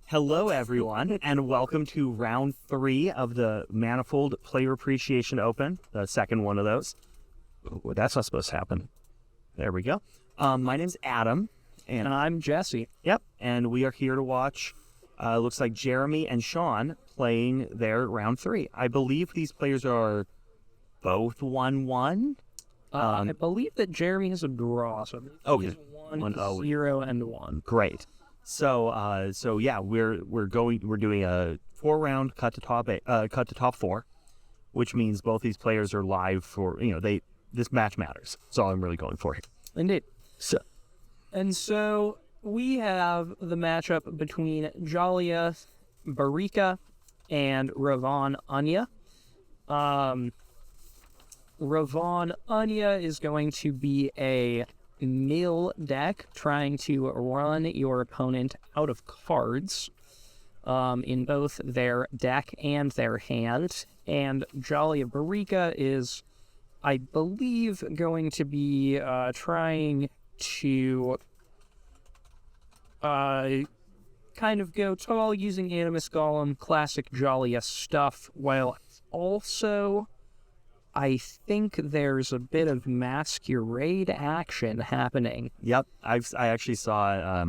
Hello, everyone, and welcome to round 3 of the Manifold Player Appreciation Open, the second one of those. Ooh, that's not supposed to happen. There we go. My name's Adam. And I'm Jesse. Yep, and we are here to watch, looks like Jeremy and Sean playing their round 3. I believe these players are both 1-1. I believe that Jeremy has a draw, so Okay. 0 and 1. Great. So yeah, we're doing a 4-round cut to top 4, which means both these players are live for this match matters. That's all I'm really going for here. Indeed. So we have the matchup between Jalia Barika and Ravon Anya. Ravon Anya is going to be a mill deck trying to run your opponent out of cards in both their deck and their hand. And Jalia Barika is, I believe, going to be trying to kind of go tall using Animus Golem, classic Jalia stuff, while also I think there's a bit of masquerade action happening. Yep, I actually saw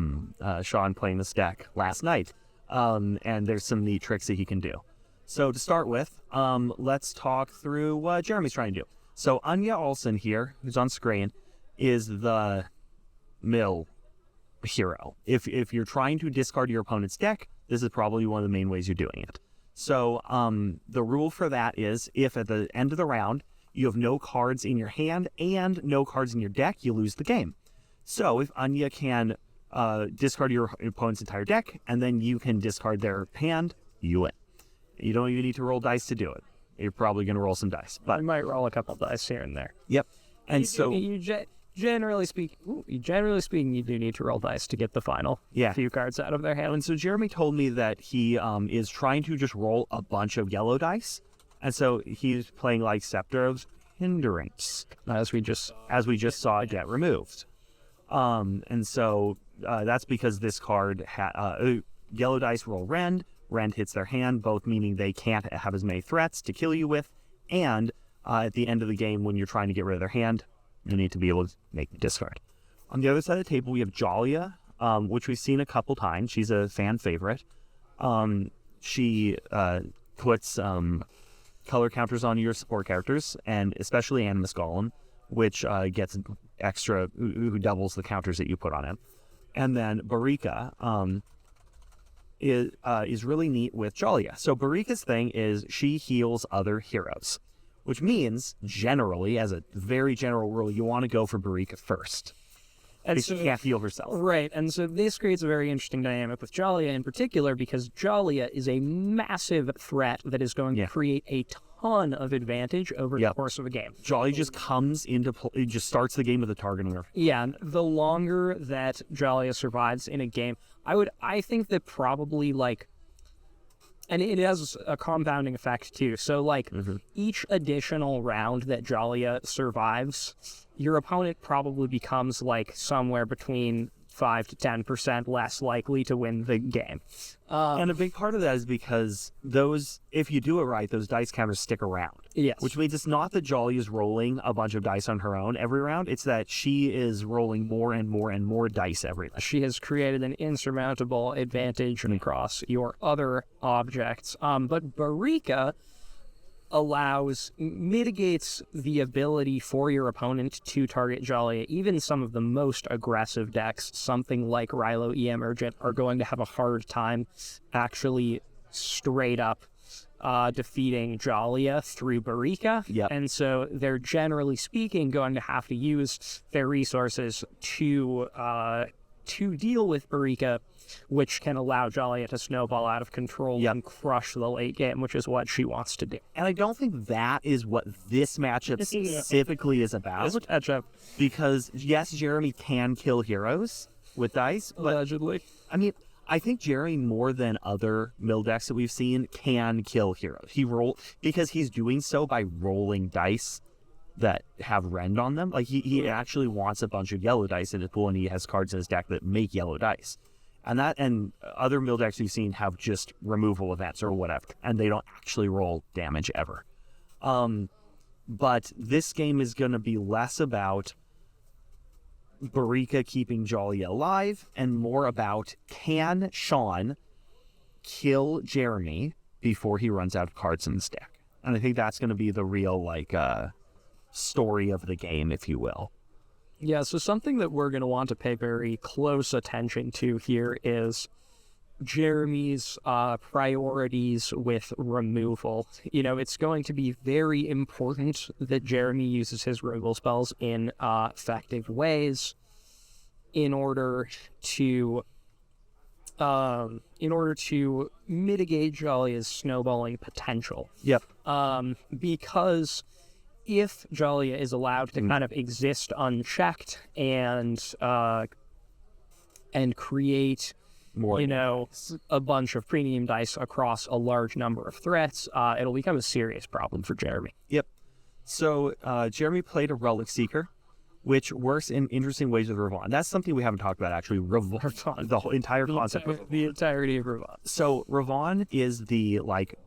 Sean playing this deck last night, and there's some neat tricks that he can do. So to start with, let's talk through what Jeremy's trying to do. So Anya Olsen here, who's on screen, is the mill hero. If you're trying to discard your opponent's deck, this is probably one of the main ways you're doing it. So the rule for that is if at the end of the round you have no cards in your hand and no cards in your deck, you lose the game. So if Anya can discard your opponent's entire deck and then you can discard their hand, you win. You don't even need to roll dice to do it. You're probably going to roll some dice. But I might roll a couple dice here and there. Yep. And Generally speaking, you do need to roll dice to get the final few cards out of their hand. And so Jeremy told me that he is trying to just roll a bunch of yellow dice, and so he's playing like Scepter of Hindrance, as we just saw get removed. And so that's because this card yellow dice roll rend. Rend hits their hand, both meaning they can't have as many threats to kill you with, and at the end of the game when you're trying to get rid of their hand, you need to be able to make the discard. On the other side of the table, we have Jalia, which we've seen a couple times. She's a fan favorite. She puts color counters on your support characters, and especially Animus Golem, which gets extra, who doubles the counters that you put on him. And then Barika is really neat with Jalia. So Barika's thing is she heals other heroes, which means, generally, as a very general rule, you want to go for Barika first. And so, she can't heal herself. Right, and so this creates a very interesting dynamic with Jalia in particular, because Jalia is a massive threat that is going to create a ton of advantage over the course of a game. Jalia just comes into play, just starts the game with a target on her. Yeah, the longer that Jalia survives in a game, I think that probably, and it has a compounding effect, too. So, each additional round that Jalia survives, your opponent probably becomes, somewhere between 5 to 10% less likely to win the game. And a big part of that is because if you do it right, those dice counters stick around. Yes. Which means it's not that Jalia is rolling a bunch of dice on her own every round. It's that she is rolling more and more and more dice every round. She has created an insurmountable advantage across your other objects. But Barika mitigates the ability for your opponent to target Jalia. Even some of the most aggressive decks, something like Rilo Emergent, are going to have a hard time actually straight up defeating Jalia through Barika. Yep. And so they're generally speaking going to have to use their resources to deal with Barika, which can allow Jalia to snowball out of control and crush the late game, which is what she wants to do. And I don't think that is what this matchup specifically is about. Because, yes, Jeremy can kill heroes with dice, but allegedly. I mean, I think Jeremy, more than other mill decks that we've seen, can kill heroes. Because he's doing so by rolling dice that have rend on them. Like he actually wants a bunch of yellow dice in his pool, and he has cards in his deck that make yellow dice. And other mill decks you've seen have just removal events or whatever, and they don't actually roll damage ever. But this game is going to be less about Barika keeping Jolly alive and more about, can Sean kill Jeremy before he runs out of cards in his deck? And I think that's going to be the real story of the game, if you will. Yeah, so something that we're going to want to pay very close attention to here is Jeremy's priorities with removal. It's going to be very important that Jeremy uses his removal spells in effective ways in order to mitigate Jolly's snowballing potential. Yep. Because if Jolly is allowed to kind of exist unchecked and create More a bunch of premium dice across a large number of threats, it'll become a serious problem for Jeremy. Yep. So Jeremy played a Relic Seeker, which works in interesting ways with Ravon. That's something we haven't talked about, actually. Ravon, the whole entire concept. The entirety of Ravon. So Ravon is the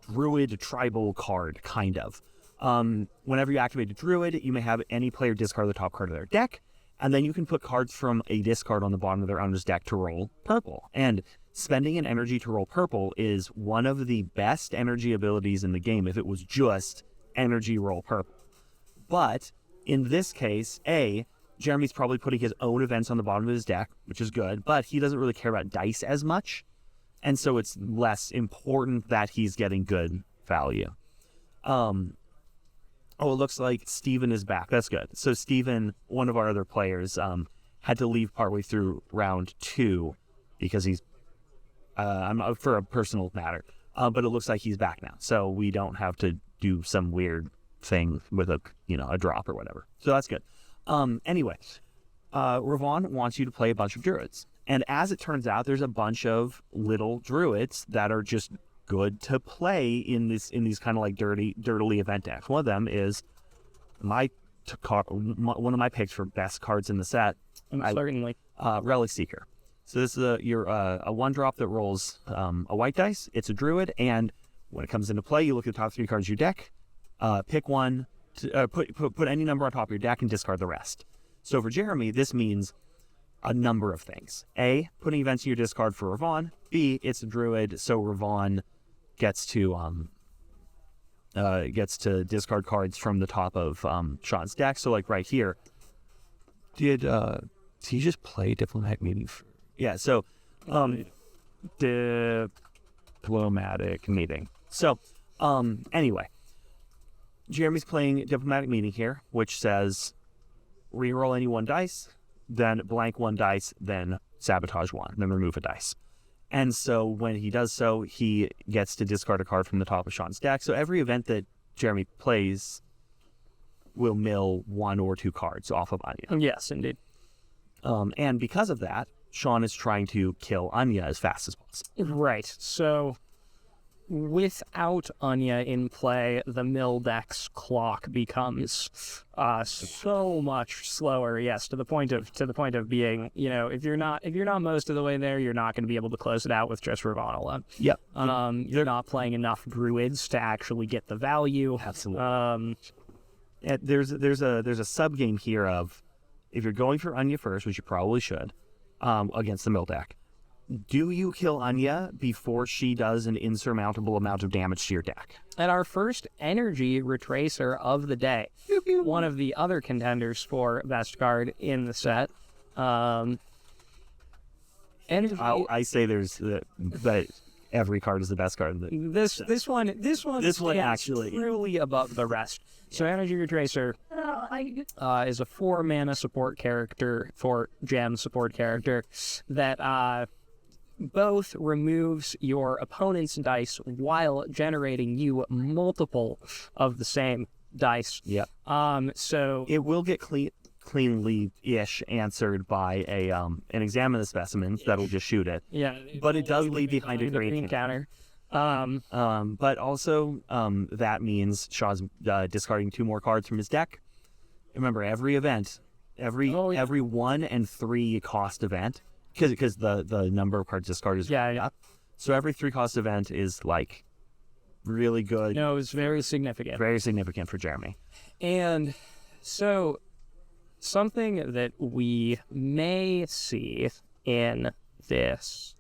druid tribal card, kind of. Whenever you activate a druid, you may have any player discard the top card of their deck, and then you can put cards from a discard on the bottom of their owner's deck to roll purple. And spending an energy to roll purple is one of the best energy abilities in the game if it was just energy roll purple. But in this case, Jeremy's probably putting his own events on the bottom of his deck, which is good, but he doesn't really care about dice as much, and so it's less important that he's getting good value. It looks like Steven is back. That's good. So Steven, one of our other players, had to leave partway through round 2 because he's for a personal matter. But it looks like he's back now, so we don't have to do some weird thing with a drop or whatever. So that's good. Anyway, Ravon wants you to play a bunch of druids, and as it turns out, there's a bunch of little druids that are just good to play in these kind of dirtily event decks. One of them is one of my picks for best cards in the set. Certainly, Relic Seeker. So this is a 1-drop that rolls a white dice. It's a druid, and when it comes into play, you look at the top 3 cards of your deck, pick one, put any number on top of your deck, and discard the rest. So for Jeremy, this means a number of things. A, putting events in your discard for Ravon. B, it's a druid, so Ravon gets to discard cards from the top of Sean's deck. So right here, did he just play Diplomatic Meeting? Yeah. So Diplomatic Meeting. So anyway, Jeremy's playing Diplomatic Meeting here, which says reroll any 1 dice, then blank 1 dice, then sabotage 1, then remove a dice. And so when he does so, he gets to discard a card from the top of Sean's deck. So every event that Jeremy plays will mill 1 or 2 cards off of Anya. Yes, indeed. And because of that, Sean is trying to kill Anya as fast as possible. Right. So without Anya in play, the mill deck's clock becomes so much slower. Yes, to the point of being, if you're not most of the way there, you're not going to be able to close it out with just Ravon alone. Yep. You're not playing enough druids to actually get the value. Absolutely. There's a sub game here of, if you're going for Anya first, which you probably should, against the mill deck, do you kill Anya before she does an insurmountable amount of damage to your deck? And our first energy retracer of the day, one of the other contenders for best card in the set. Energy. I say that every card is the best card. This one actually truly above the rest. So Energy Retracer is a 4-mana support character, for gem support character that both removes your opponent's dice while generating you multiple of the same dice. Yep. So it will get cleanly-ish answered by an examine the specimens that'll just shoot it. Yeah. But it does leave behind a green counter. But also that means Shaw's discarding 2 more cards from his deck. Remember, every event, every 1 and 3 cost event because the number of cards discarded is up. So every 3-cost event is like really good. No, it's very significant. Very significant for Jeremy. And so something that we may see in this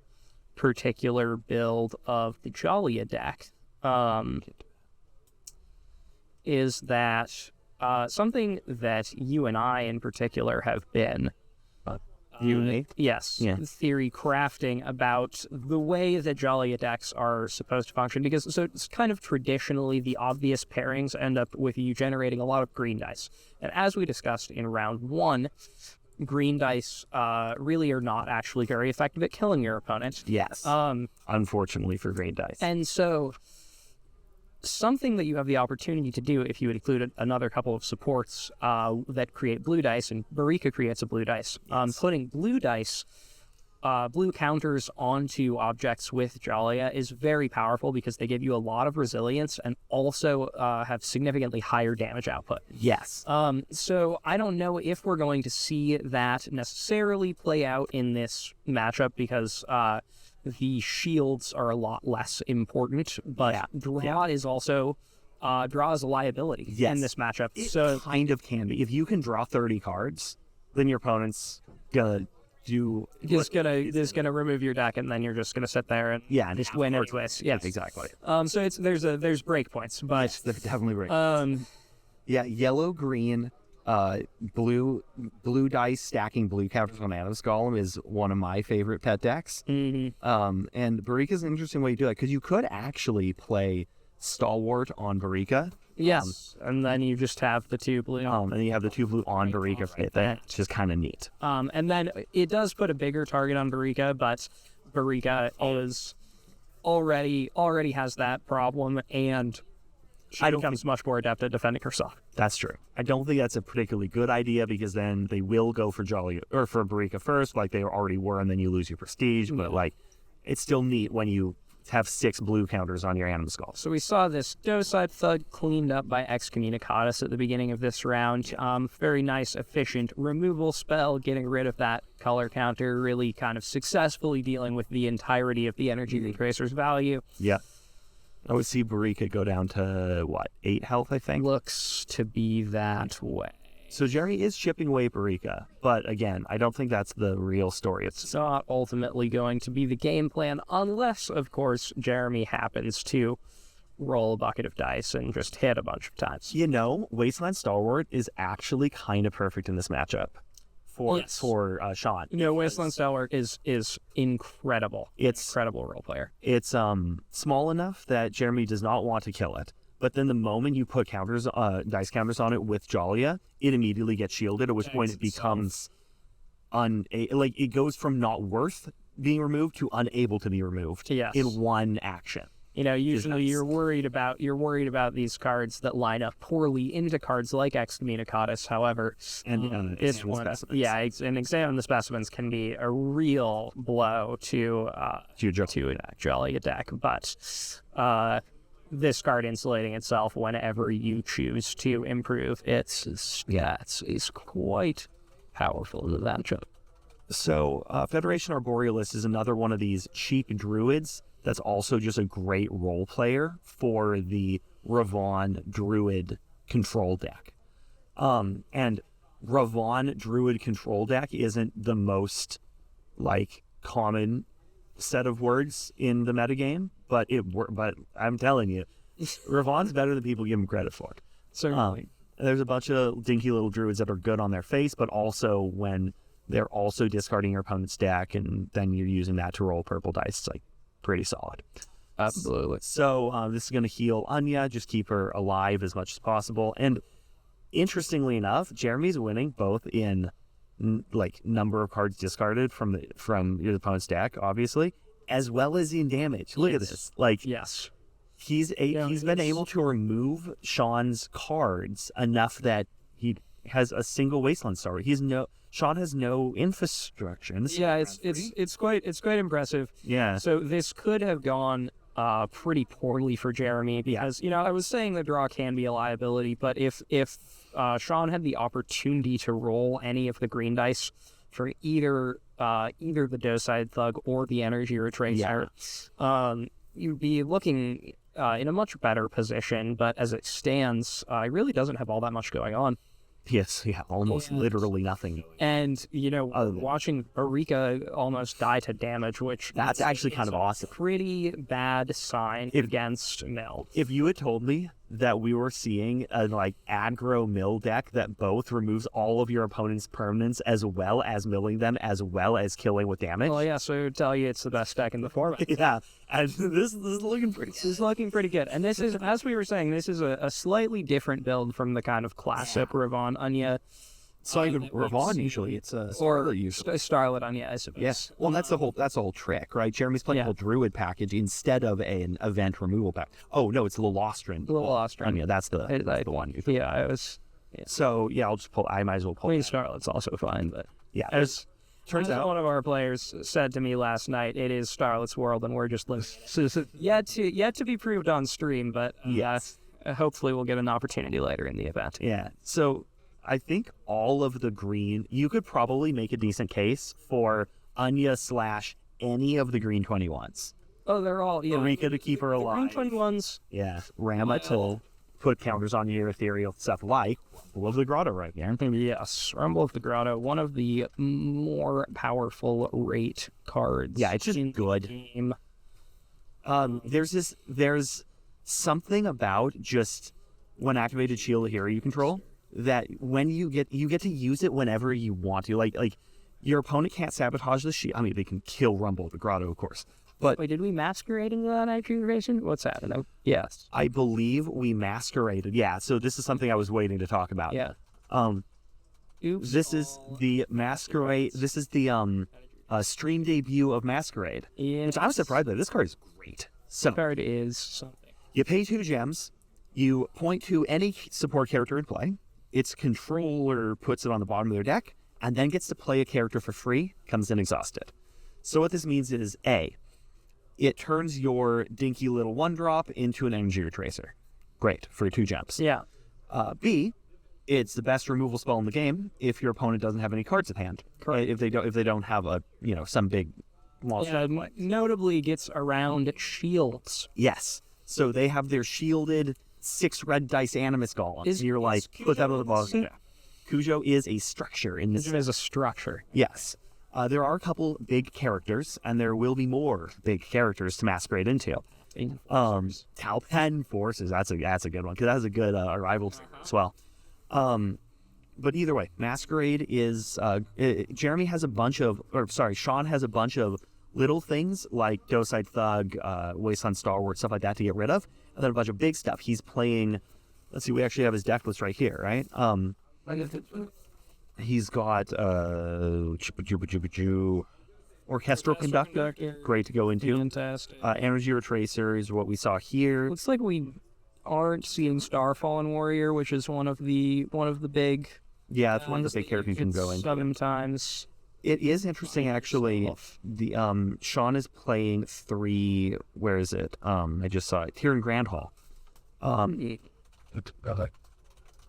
particular build of the Jalia deck is that something that you and I in particular have been theory crafting about the way that Jalia decks are supposed to function, because so it's kind of traditionally the obvious pairings end up with you generating a lot of green dice. And as we discussed in round 1, green dice really are not actually very effective at killing your opponent. Yes. Unfortunately for green dice. And so something that you have the opportunity to do if you would include another couple of supports that create blue dice, and Barika creates a blue dice. Putting blue dice, blue counters onto objects with Jalia is very powerful because they give you a lot of resilience and also have significantly higher damage output. Yes. So I don't know if we're going to see that necessarily play out in this matchup because the shields are a lot less important, but draw is also draw is a liability in this matchup. It kind of can be. If you can draw 30 cards, then your opponent's gonna do is gonna remove your deck, and then you're just gonna sit there and just win anyways. Yes, exactly. So there's break points, but there's definitely break points. Yellow green. Blue dice stacking blue counters on Adam's Golem is one of my favorite pet decks. Mm-hmm. And Barika is an interesting way to do it because you could actually play Stalwart on Barika. Yes, and then you just have the 2 blue. And you have the 2 blue on Barika. That's just kind of neat. And then it does put a bigger target on Barika, but Barika is already has that problem, and she becomes much more adept at defending herself. That's true. I don't think that's a particularly good idea because then they will go for Jolly or for Barika first, like they already were, and then you lose your prestige. But like, it's still neat when you have 6 blue counters on your Animal Skull. So we saw this Docide Thug cleaned up by Excommunicatus at the beginning of this round. Very nice, efficient removal spell, getting rid of that color counter, really kind of successfully dealing with the entirety of the Energy Retracer's value. Yeah. I would see Barika go down to, 8 health, I think? Looks to be that way. So Jerry is chipping away Barika, but again, I don't think that's the real story. It's not ultimately going to be the game plan, unless, of course, Jeremy happens to roll a bucket of dice and just hit a bunch of times. Wasteland Stalwart is actually kind of perfect in this matchup. For Sean. Wasteland Stalwart is incredible. It's incredible role player. It's small enough that Jeremy does not want to kill it, but then the moment you put dice counters on it with Jalia, it immediately gets shielded, at which point it becomes it goes from not worth being removed to unable to be removed in one action. Usually you're worried about these cards that line up poorly into cards like Excommunicatus. However, this one, and Examine the Specimens can be a real blow to a Jalia deck. But this card insulating itself whenever you choose to improve, it's quite powerful in the matchup. So Federation Arborealist is another one of these cheap druids that's also just a great role player for the Ravon Druid control deck. And Ravon Druid control deck isn't the most common set of words in the metagame, but I'm telling you, Ravon's better than people give him credit for. Certainly. There's a bunch of dinky little druids that are good on their face, but also when they're also discarding your opponent's deck and then you're using that to roll purple dice, it's pretty solid. Absolutely. So this is going to heal Anya, just keep her alive as much as possible. And interestingly enough, Jeremy's winning both in number of cards discarded from your opponent's deck, obviously, as well as in damage. Look at this. He's been able to remove Sean's cards enough that he has a single Wasteland Star. Sean has no infrastructure. It's quite impressive. Yeah. So this could have gone pretty poorly for Jeremy because I was saying the draw can be a liability, but if Sean had the opportunity to roll any of the green dice for either either the Docide Thug or the Energy Retracer, you'd be looking in a much better position. But as it stands, it really doesn't have all that much going on. Yes, yeah, almost literally nothing. And, watching Erika almost die to damage, which... That's actually kind of awesome. Pretty bad sign against Mill. If you had told me that we were seeing a, aggro mill deck that both removes all of your opponent's permanents as well as milling them, as well as killing with damage... Well, yeah, so tell you it's the best deck in the format. Yeah, and this is looking pretty good. This is looking pretty good. And this is, as we were saying, this is a slightly different build from the kind of classic Ravon Anya. It's not even Ravon usually. It's a Starlet usually. Starlet Anya, I suppose. Yes. Well, that's the whole trick, right? Jeremy's playing a whole Druid package instead of an event removal pack. Oh no, it's Lilostrin. Lilostrin. Anya, that's the one. Yeah, I was. Yeah. So yeah, I'll just pull. I might as well pull. Queen Starlet's also fine, but yeah, turns out one of our players said to me last night, "It is Starlet's world," and we're just yet to be proved on stream. But yes, hopefully we'll get an opportunity later in the event. Yeah. So I think all of the green, you could probably make a decent case for Anya / any of the green 21s. Oh, they're all Erika to keep her alive. Green 21s. Yeah. Rama to put counters on your ethereal stuff like Rumble of the Grotto right here. Yes, Rumble of the Grotto, one of the more powerful rate cards. Yeah, it's just good. Game. There's something about just when activated Shield of Hero you control that when you get to use it whenever you want to. Like your opponent can't sabotage the shield. I mean, they can kill Rumble of the Grotto, of course. But wait, did we masquerading that activation? What's happening? Yes, I believe we masqueraded. Yeah, so this is something I was waiting to talk about. Yeah. Oops. This is the masquerade. This is the stream debut of Masquerade. Yes. I was surprised that this card is great. So this card is something. You pay 2 gems. You point to any support character in play. Its controller puts it on the bottom of their deck, and then gets to play a character for free, comes in exhausted. So what this means is, A, it turns your dinky little 1-drop into an Energy Retracer. Great, for 2 gems. Yeah. B, it's the best removal spell in the game if your opponent doesn't have any cards at hand. Correct. If they don't have some big monster. Yeah, notably gets around shields. Yes. So they have their shielded 6 red dice Animus Golems. Is you're like, put that on the bottom. Cujo is a structure in this. Cujo is a structure. Yes. There are a couple big characters, and there will be more big characters to masquerade into. Talpen Forces, that's a good one, because that has a good arrival as well. But either way, Masquerade is... Jeremy has Sean has a bunch of little things like Docide Thug, Wasteland Stalwart, stuff like that to get rid of, and then a bunch of big stuff. He's playing... Let's see, we actually have his deck list right here, right? He's got Orchestral Conductor, great to go into. Fantastic. Energy Retracer is what we saw here. Looks like we aren't seeing Starfallen Warrior, which is one of the big. Yeah, it's one of the big characters you can go into. 7 times. It is interesting, actually. The Sean is playing 3. Where is it? I just saw it. Tyryn Grandhall.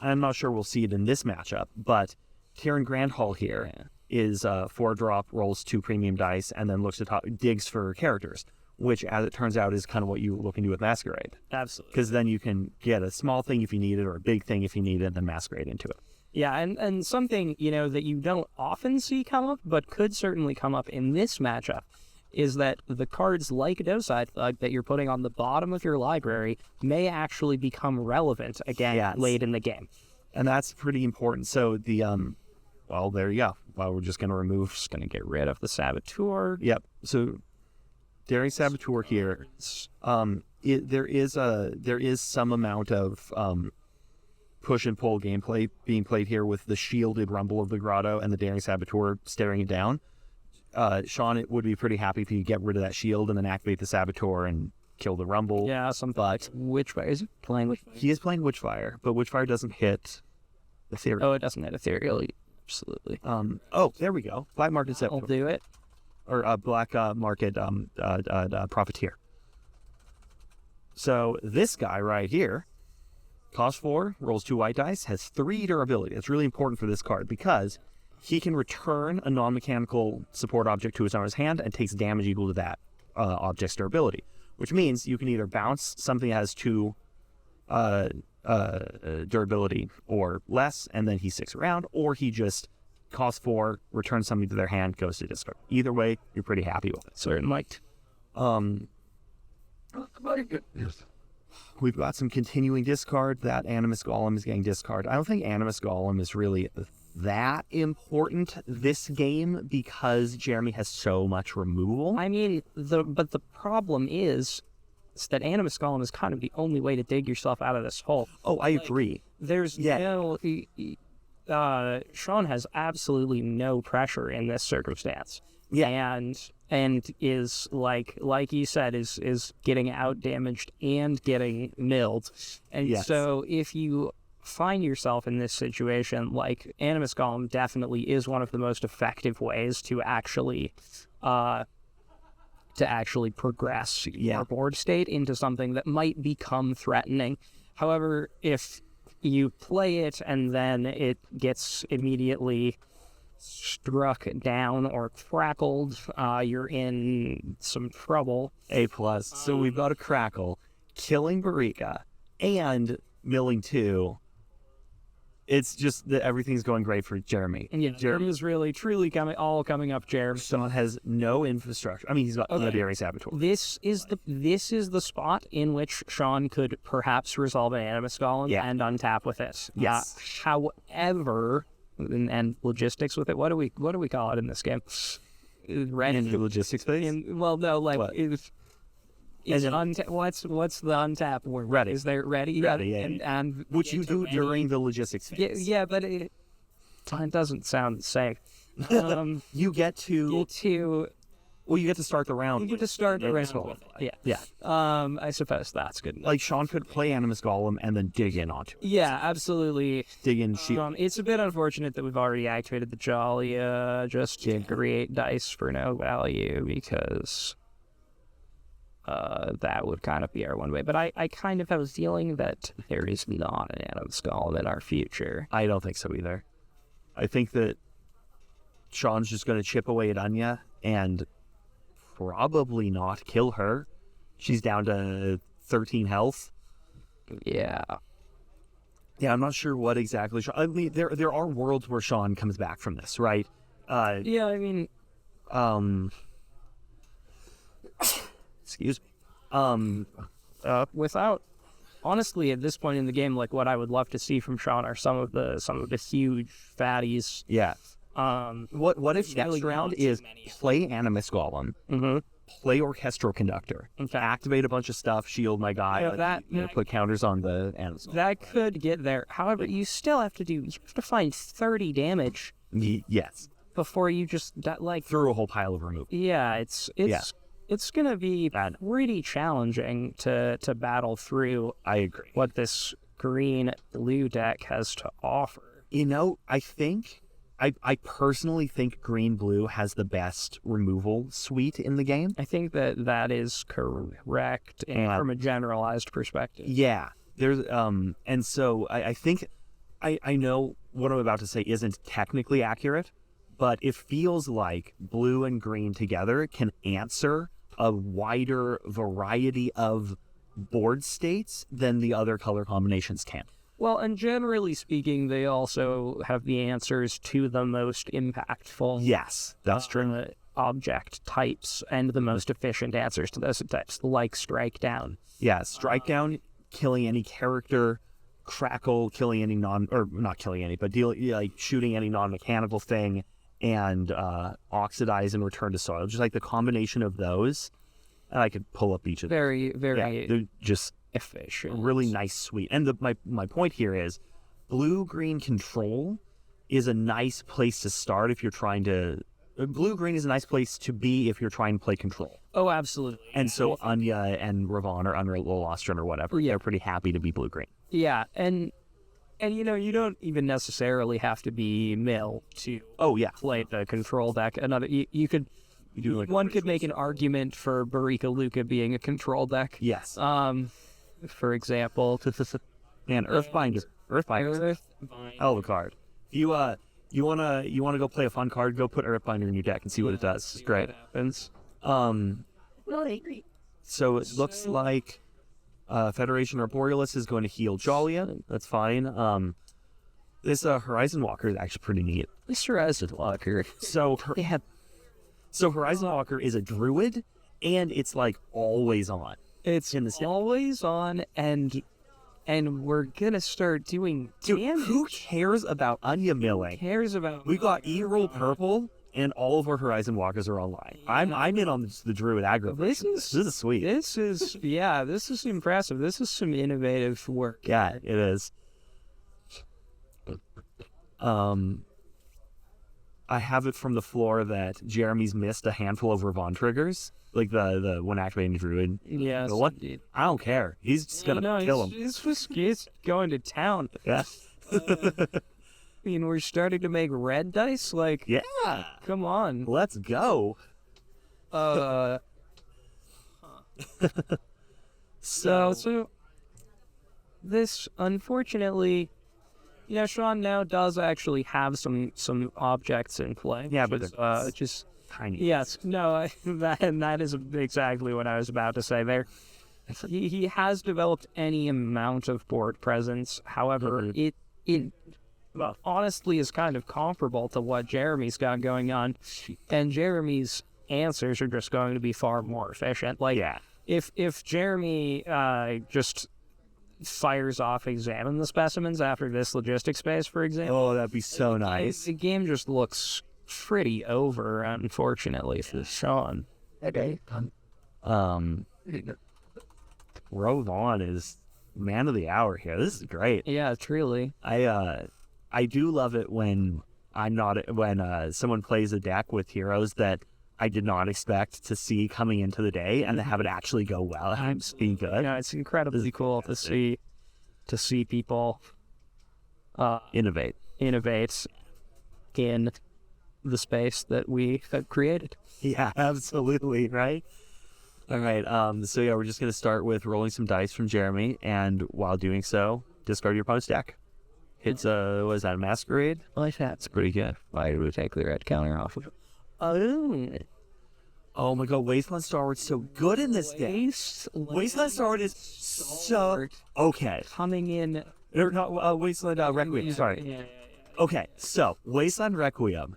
I'm not sure we'll see it in this matchup, but Tyryn Grandhall here is 4-drop, rolls 2 premium dice, and then looks to digs for characters, which, as it turns out, is kind of what you look into with Masquerade. Absolutely. Because then you can get a small thing if you need it, or a big thing if you need it, and then Masquerade into it. Yeah, and something, that you don't often see come up, but could certainly come up in this matchup, is that the cards like Docide Thug that you're putting on the bottom of your library may actually become relevant again late in the game. And that's pretty important. So the, well, there you go. Well, we're just going to remove... Just going to get rid of the Saboteur. Yep. So, Daring Saboteur here, there is some amount of push and pull gameplay being played here with the shielded Rumble of the Grotto and the Daring Saboteur staring it down. Sean would be pretty happy if you get rid of that shield and then activate the Saboteur and kill the Rumble. Yeah, but Witchfire. Is he playing Witchfire? He is playing Witchfire, but Witchfire doesn't hit Ethereal. Oh, it doesn't hit Ethereal. Absolutely. Oh, there we go. Black Market Saboteur. I'll do it. Or Black Market Profiteer. So this guy right here, cost 4, rolls 2 white dice, has 3 durability. It's really important for this card because he can return a non-mechanical support object to his owner's hand and takes damage equal to that object's durability, which means you can either bounce something that has 2 durability or less, and then he sticks around, or he just costs 4, returns something to their hand, goes to discard. Either way, you're pretty happy with it. Certainly. We've got some continuing discard. That Animus Golem is getting discard. I don't think Animus Golem is really that important this game because Jeremy has so much removal. I mean, but the problem is that Animus Golem is kind of the only way to dig yourself out of this hole. Oh, I agree. There's no... Sean has absolutely no pressure in this circumstance. Yeah. And is like you said, is getting out damaged and getting milled. And Yes. so if you find yourself in this situation, like Animus Golem definitely is one of the most effective ways to actually progress your board state into something that might become threatening. However, if you play it and then it gets immediately struck down or crackled, you're in some trouble. A+. So we've got a Crackle, killing Barika, and milling 2. It's just that everything's going great for Jeremy. And yeah, Jeremy is really, truly coming up, Jeremy. Sean has no infrastructure. I mean, he's got the Dairy Saboteur. This is the spot in which Sean could perhaps resolve an Animus Golem and untap with it. Yes. However, and logistics with it. What do we call it in this game? In the logistics phase? Well, no, like What? what's the untap word? Ready. Is there ready? Ready, yeah. And Which you do during the logistics phase. yeah, but it doesn't sound the same. You get to start the round. You get to start the round with it. Yeah. Yeah. I suppose that's good enough. Like, Sean could play Animus Golem and then dig in onto it. Yeah, absolutely. Dig in, shield. It's a bit unfortunate that we've already activated the Jolly just to create dice for no value because that would kind of be our one way. But I kind of have a feeling that there is not an Animus Golem in our future. I don't think so either. I think that Sean's just going to chip away at Anya and probably not kill her. She's down to 13 health. Yeah. Yeah, I'm not sure what exactly. I mean, there are worlds where Sean comes back from this, right? Yeah, I mean... Excuse me. Without... Honestly, at this point in the game, like, what I would love to see from Sean are some of the huge fatties. Yeah. What if Really next round not is too many. play Animus Golem, play Orchestral Conductor, Okay. activate a bunch of stuff, shield my guy, Yeah, put counters on the Animus Golem. That could get there. However, you still have to find 30 damage Yes. before you just, like... Through a whole pile of removal. Yeah, it's gonna be pretty challenging to battle through I agree. what this green-blue deck has to offer. You know, I personally think green-blue has the best removal suite in the game. I think that is correct from a generalized perspective. Yeah. There's and so I think I know what I'm about to say isn't technically accurate, but it feels like blue and green together can answer a wider variety of board states than the other color combinations can. Well, and generally speaking, they also have the answers to the most impactful Yes, that's true. Object types and the most efficient answers to those types, like Strike Down. Yeah, Strike Down, killing any character, Crackle, killing any not killing any, but shooting any non-mechanical thing, and Oxidize and Return to Soil. Just like the combination of those, and I could pull up each of them. Very, very they're just efficient. really nice suite. And my point here is blue-green control is a nice place to start if you're trying to... Blue-green is a nice place to be if you're trying to play control. Oh, absolutely. And so Anya and Ravon or Unreal Lostron or whatever, they're pretty happy to be blue-green. Yeah, and you know, you don't even necessarily have to be mill to play the control deck. You could... One could make an argument for Barika Luca being a control deck. Yes. For example, And Earthbinder. Hell of a card. You You wanna go play a fun card? Go put Earthbinder in your deck and see what it does. It's great. Happens. So it looks like Federation Arborealist is going to heal Jollia. That's fine. This Horizon Walker is actually pretty neat. Mr. Walker. So so Horizon Walker is a druid, and it's like always on. It's in the deck. always on, and we're gonna start doing damage. Who cares about Onion Milling? Cares about? We got E-Roll Purple, and all of our Horizon Walkers are online. I'm in on the druid aggro. This is sweet. This is impressive. This is some innovative work. Yeah, it is. I have it from the floor that Jeremy's missed a handful of Ravon triggers, like the one activating druid. Yes. What? I don't care. He's just gonna kill him. He's going to town. Yeah. I mean, we're starting to make red dice. Like, Yeah. come on. Let's go. So this, unfortunately, Sean now does actually have some objects in play. Yeah, which but is, just tiny. yes, no, that is exactly what I was about to say there. He has developed any amount of board presence. However, it honestly is kind of comparable to what Jeremy's got going on, and Jeremy's answers are just going to be far more efficient. Like, Yeah. if Jeremy just fires off examine the specimens after this logistics phase, for example, Oh, that'd be so nice. the game just looks pretty over, unfortunately, for Sean. Okay. Rovon is man of the hour here. This is great. Yeah, truly. I do love it when someone plays a deck with heroes that I did not expect to see coming into the day, and to have it actually go well. I'm being good. It's incredibly cool to see people Innovate. innovate in the space that we have created. Yeah, absolutely. Right. All right. So yeah, we're just gonna start with rolling some dice from Jeremy, and while doing so, discard your opponent's deck. It's what is that, a Masquerade? Like that. It's pretty good. Why would take the red counter off of it? Oh my god, Wasteland Starward's so good in this deck. Wasteland Starward is so okay. Coming in. Or not, Wasteland Requiem. Sorry. Yeah. Okay, so Wasteland Requiem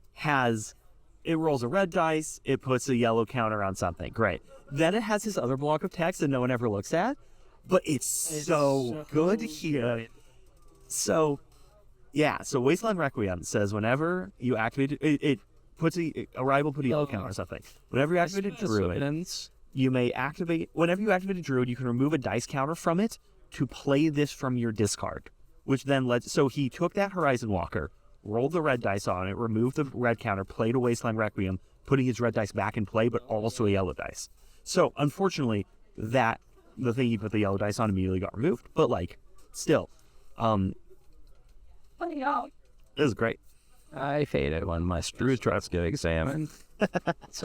it rolls a red dice, it puts a yellow counter on something. Great. Then it has this other block of text that no one ever looks at, but it's so good here. So, yeah, so Wasteland Requiem says whenever you activate it puts a rival put a yellow counter or something. Whenever you activate a druid, you may activate. Whenever you activate a druid, you can remove a dice counter from it to play this from your discard, which then lets. So he took that Horizon Walker, rolled the red dice on it, removed the red counter, played a Wasteland Requiem, putting his red dice back in play, but also a yellow dice. So unfortunately, the thing he put the yellow dice on immediately got removed. But like, still, this is great. I hate it when my screws drops get examined. It's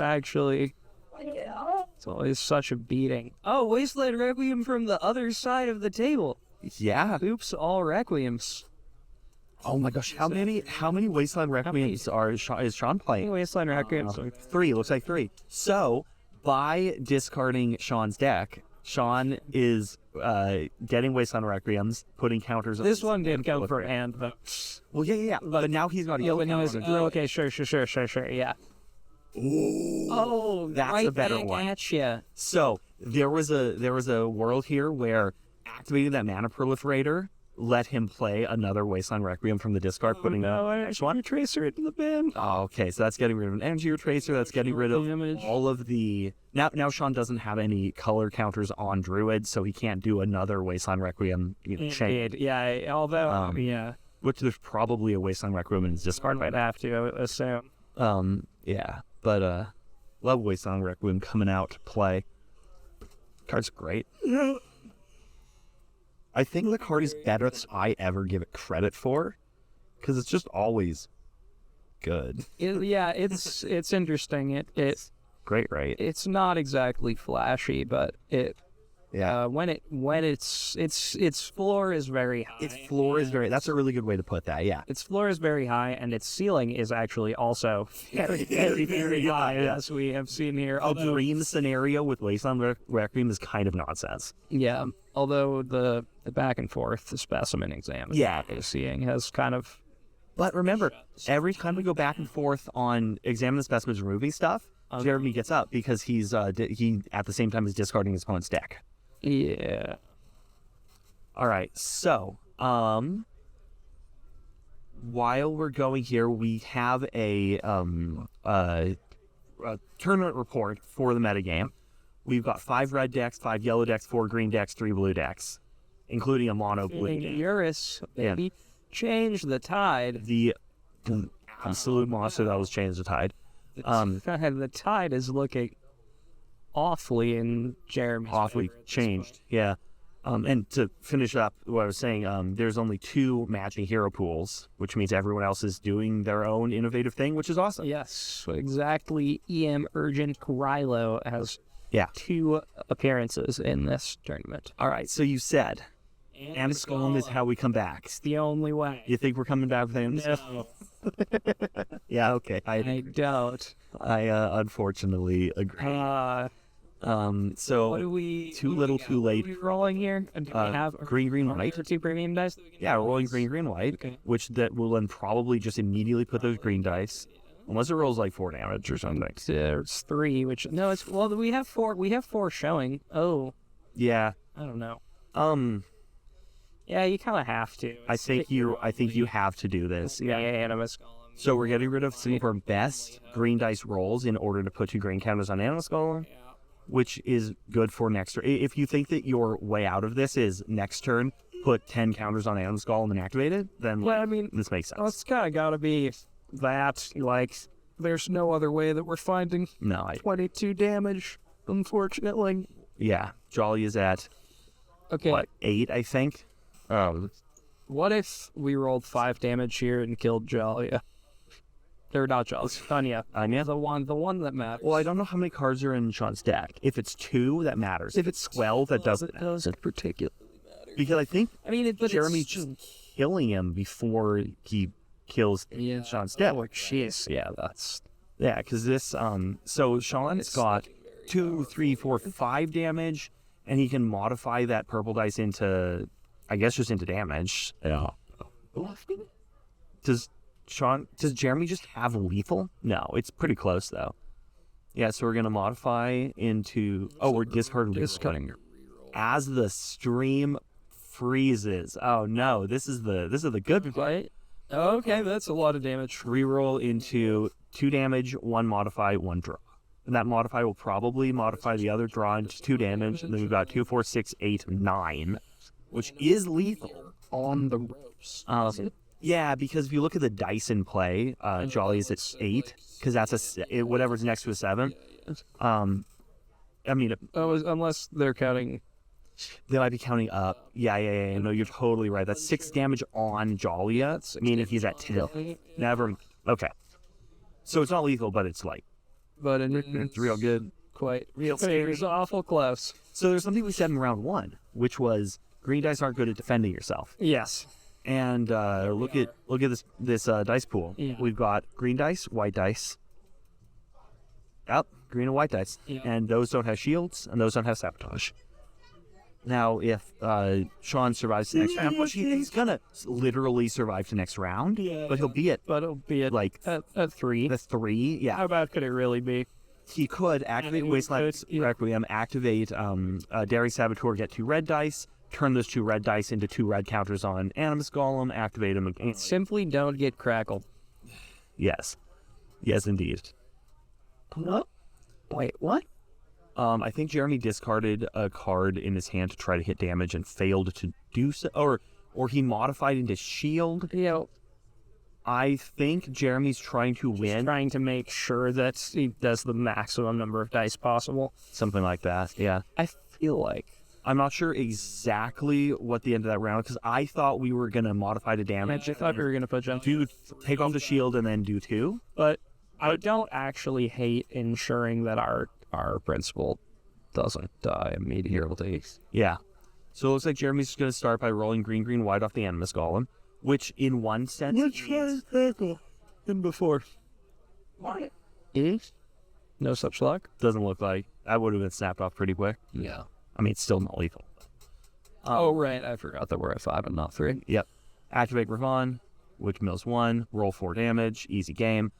always such a beating. Oh, Wasteland Requiem from the other side of the table. Yeah. Oops, all Requiems. Oh my gosh, how many Wasteland Requiems is Sean playing? Wasteland Requiems. 3, looks like 3. So, by discarding Sean's deck, Sean is getting Wasteland Requiems, putting counters on. This one did go for hand, but... Well, yeah. But now he's got a yellow counter. Okay, sure, yeah. Ooh, Oh, that's right a better back one. at ya. So, there was a world here where activating that Mana Proliferator let him play another Wasteland Requiem from the discard, putting I want to tracer it in the bin. Oh, okay, so that's getting rid of an energy retracer. That's getting rid of all of the... Now Sean doesn't have any color counters on Druid, so he can't do another Wasteland Requiem chain. Yeah, although, Which there's probably a Wasteland Requiem in his discard I'd have to, I would assume. Yeah, but love Wasteland Requiem coming out to play. Card's great. I think the card is better than I ever give it credit for, because it's just always good. It's interesting. It's great, right? It's not exactly flashy, but Yeah. When its floor is very high. Its floor is that's a really good way to put that, yeah. Its floor is very high, and its ceiling is actually also very, very, very high, as we have seen here. A dream scenario with Wasteland Requiem is kind of nonsense. Yeah, although the back and forth, the specimen exam we're seeing has kind of... But remember, every time we go back and forth on examine the specimens removing stuff, Jeremy gets up because he at the same time is discarding his opponent's deck. Yeah. All right, so while we're going here, we have a tournament report for the metagame. We've got 5 red decks, 5 yellow decks, 4 green decks, 3 blue decks, including a mono blue deck. Eurus, baby, change the tide. The absolute monster that was changed the tide. The tide is looking awfully in Jeremy's Awfully favor at this changed, point. yeah. And to finish up what I was saying, there's only 2 matching hero pools, which means everyone else is doing their own innovative thing, which is awesome. Yes, exactly. EM Urgent Krylo has Yeah. 2 appearances in this tournament. All right, so you said Animus Golem is how we come back. It's the only way. You think we're coming back with Animus? No, Yeah, okay. I don't. I unfortunately agree. So What do we... too little, too late. Are we rolling here? Do we have green, white. 2 premium dice? Yeah, we're rolling green, white, Okay. which that will then probably just immediately put those green dice, unless it rolls like 4 damage or something. There's 3, which... No, it's... Well, we have 4. We have 4 showing. Oh, Yeah. I don't know. Yeah, you kind of have to. I think you have to do this. Yeah, Animus Golem. So we're getting rid of some of our best green dice rolls in order to put 2 green counters on Animus Golem, which is good for next turn. If you think that your way out of this is next turn, put 10 counters on Animus Golem and activate it, then Well, I mean, this makes sense. well, it's kind of got to be that, like, there's no other way that we're finding No, 22 damage, unfortunately. yeah. Jolly is at, Okay, 8, I think? what if we rolled 5 damage here and killed Jalia? Or not Jalia, Anya. Anya? The one that matters. Well, I don't know how many cards are in Sean's deck. If it's 2, that matters. If it's 12, that doesn't It doesn't particularly matter. Because I think I mean, but Jeremy's just killing him before he kills Sean's deck. Oh, jeez. Yeah, that's... Yeah, because this, so Sean's got 2, 3, 4, 5 damage, and he can modify that purple dice into, I guess, just into damage. Yeah. Does Jeremy just have lethal? No, it's pretty close, though. Yeah, so we're going to modify into, we're discarding as the stream freezes. Oh, no, this is the good part. Right? Okay, that's a lot of damage. Reroll into 2 damage, 1 modify, 1 draw. And that modify will probably modify the other draw into 2 damage. And then we've got 2, 4, 6, 8, 9, which is lethal. On the ropes. Yeah, because if you look at the dice in play, Jolly is at 8, because that's whatever's next to a 7. I mean, Unless they're counting... they might be counting up. Yeah. No, you're totally right. That's 6 damage on Jolly, meaning he's at 2. Never. Okay. So it's not lethal, but it's like, But it's real good. Quite real scary. It was awful close. So there's something we said in round 1, which was green dice aren't good at defending yourself. Yes. And look at this dice pool. Yeah. We've got green dice, white dice. Yep, green and white dice. Yeah. And those don't have shields, and those don't have sabotage. Now, if Sean survives the next round, which he's gonna literally survive the next round, but he'll be at It'll be at, like at 3. the 3. Yeah, How bad could it really be? he could activate Wasteland Requiem, activate Daring Saboteur, get 2 red dice, turn those 2 red dice into 2 red counters on Animus Golem, activate them again. Simply don't get crackled. Yes, indeed. What? Wait, what? I think Jeremy discarded a card in his hand to try to hit damage and failed to do so, or he modified into shield. I think Jeremy's trying to win. Trying to make sure that he does the maximum number of dice possible. Something like that, yeah. I feel like... I'm not sure exactly what the end of that round, because I thought we were going to modify the damage. I thought we were going to put jump. Take off the shield and then do 2. But I don't actually hate ensuring that our principal doesn't die immediately. Yeah. So it looks like Jeremy's just going to start by rolling green, green, white off the Animus Golem, which in one sense... Which was purple than before. What? No such luck? Doesn't look like. That would have been snapped off pretty quick. Yeah. I mean, it's still not lethal. Oh, right. I forgot that we're at 5 and not 3. Yep. Activate Ravon, which mills 1, roll 4 damage, easy game.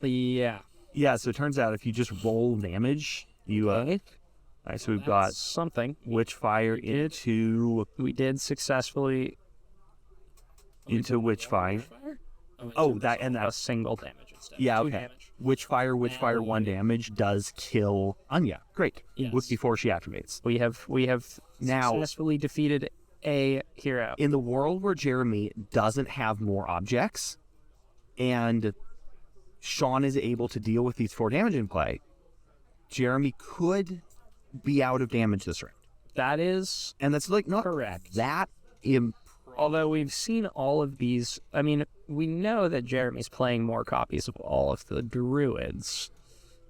Yeah. Yeah, so it turns out if you just roll damage, you... Okay. All right, so we've got something. Witchfire into... We did successfully... Into Witchfire. Oh, that and A that. single damage instead. Yeah, 2 okay. damage. Witchfire, 1 damage does kill Anya. Great. Yes. Before she activates. We have Now- successfully defeated a hero. In the world where Jeremy doesn't have more objects, and Sean is able to deal with these 4 damage in play, Jeremy could be out of damage this round. That is And that's like not correct. that Although we've seen all of these, I mean, we know that Jeremy's playing more copies of all of the druids.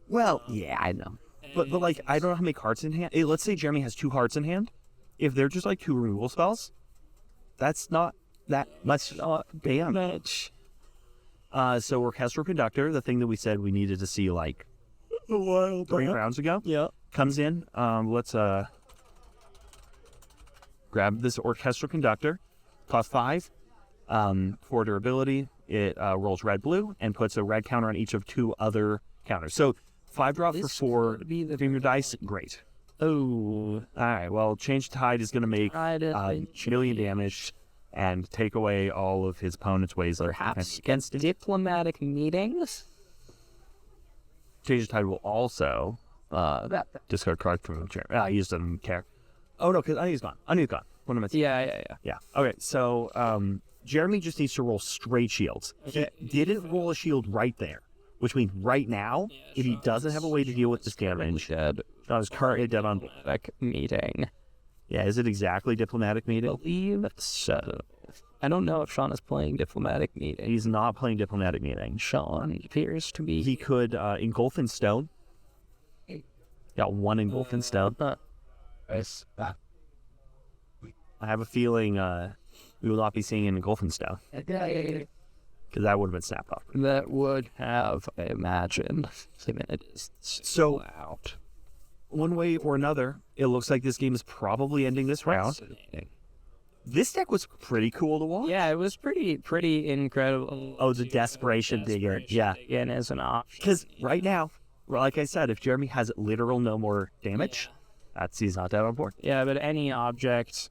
well, yeah, I know. But like, I don't know how many cards in hand. Let's say Jeremy has 2 cards in hand. If they're just like 2 removal spells, that's not that much damage. So Orchestral Conductor, the thing that we said we needed to see like A while 3 rounds ago, Yeah. comes in. Let's grab this Orchestral Conductor. Cost 5. For durability, it rolls red, blue, and puts a red counter on each of 2 other counters. So 5 drop for This 4 could be the Dreamer dice. Great. Oh. All right. Well, Change Tide is going to make Tide has million damage and take away all of his opponent's ways. Perhaps against diplomatic meetings? Change Tide will also discard cards from the chair. He just doesn't care. Oh no, because Anya's gone. Anya's gone. What am I saying? Yeah. Yeah. Okay. So Jeremy just needs to roll straight shields. He didn't roll a shield right there, which means right now, if he doesn't have a way to deal with this damage, Sean is currently dead on. Diplomatic meeting. Yeah. Is it exactly diplomatic meeting? Believe so. I don't know if Sean is playing diplomatic meeting. He's not playing diplomatic meeting. Sean appears to be. He could engulf in stone. Got 1 engulf in stone. I have a feeling we will not be seeing an engulf in stone because that would have been snapped off. That would have, I imagine. It is So- out. One way or another, it looks like this game is probably ending this round. This deck was pretty cool to watch. Yeah, it was pretty incredible. Oh, the Desperation Digger. Yeah. Again, as an option. Because right now, well, like I said, if Jeremy has literal no more damage, he's not dead on board. Yeah, but any object.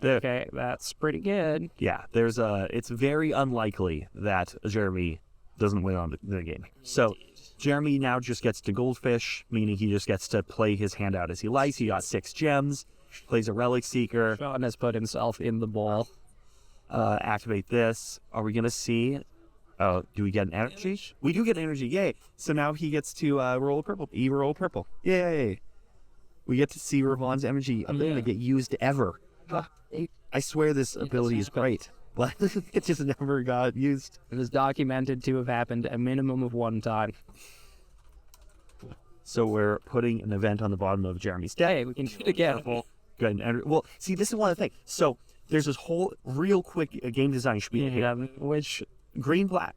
Okay, that's pretty good. Yeah, it's very unlikely that Jeremy doesn't win on the game. So Jeremy now just gets to Goldfish, meaning he just gets to play his hand out as he likes. He got 6 gems, plays a Relic Seeker, Sean has put himself in the ball. activate this. Are we going to see? Oh, do we get an energy? We do get energy, yay. So now he gets to roll a purple. Roll purple. Yay. We get to see Ravon's energy ability get used ever. I swear this ability is great, but it just never got used. It is documented to have happened a minimum of 1 time. So we're putting an event on the bottom of Jeremy's deck. Hey, we can do it again. Good. Well, see, this is one of the things. So there's this whole real quick game design spiel here. Yeah, which Green, black,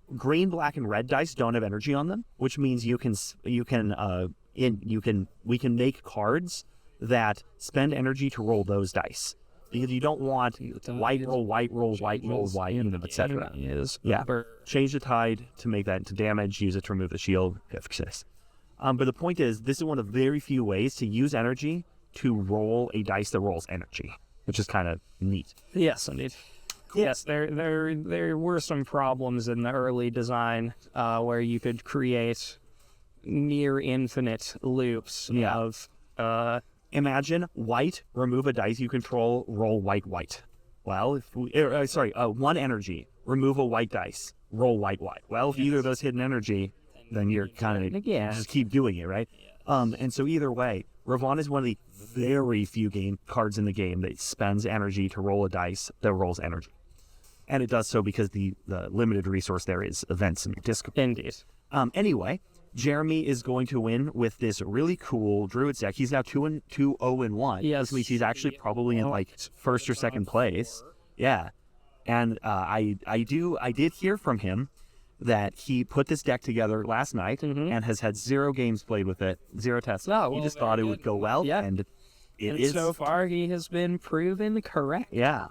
and red dice don't have energy on them, which means we can make cards that spend energy to roll those dice. Because you don't want white roll, etc. Yeah. Change the tide to make that into damage, use it to remove the shield. But the point is, this is one of the very few ways to use energy to roll a dice that rolls energy, which is kind of neat. Yes, indeed. Yes, there were some problems in the early design where you could create near infinite loops of Imagine white, remove a dice you control, roll white. Well, if we, 1 energy, remove a white dice, roll white. Well, if either of those hit an energy, then you're kind of just keep doing it, right? And so either way, Ravon is one of the very few cards in the game that spends energy to roll a dice that rolls energy. And it does so because the limited resource there is events in your disc. Indeed. Anyway, Jeremy is going to win with this really cool Druids deck. He's now 2-0-1. Yes. This means he's actually probably in like first or second place. Yeah. And I did hear from him that he put this deck together last night and has had 0 games played with it, 0 tests. He just thought it would go well, and it is. So far, he has been proven correct. Yeah.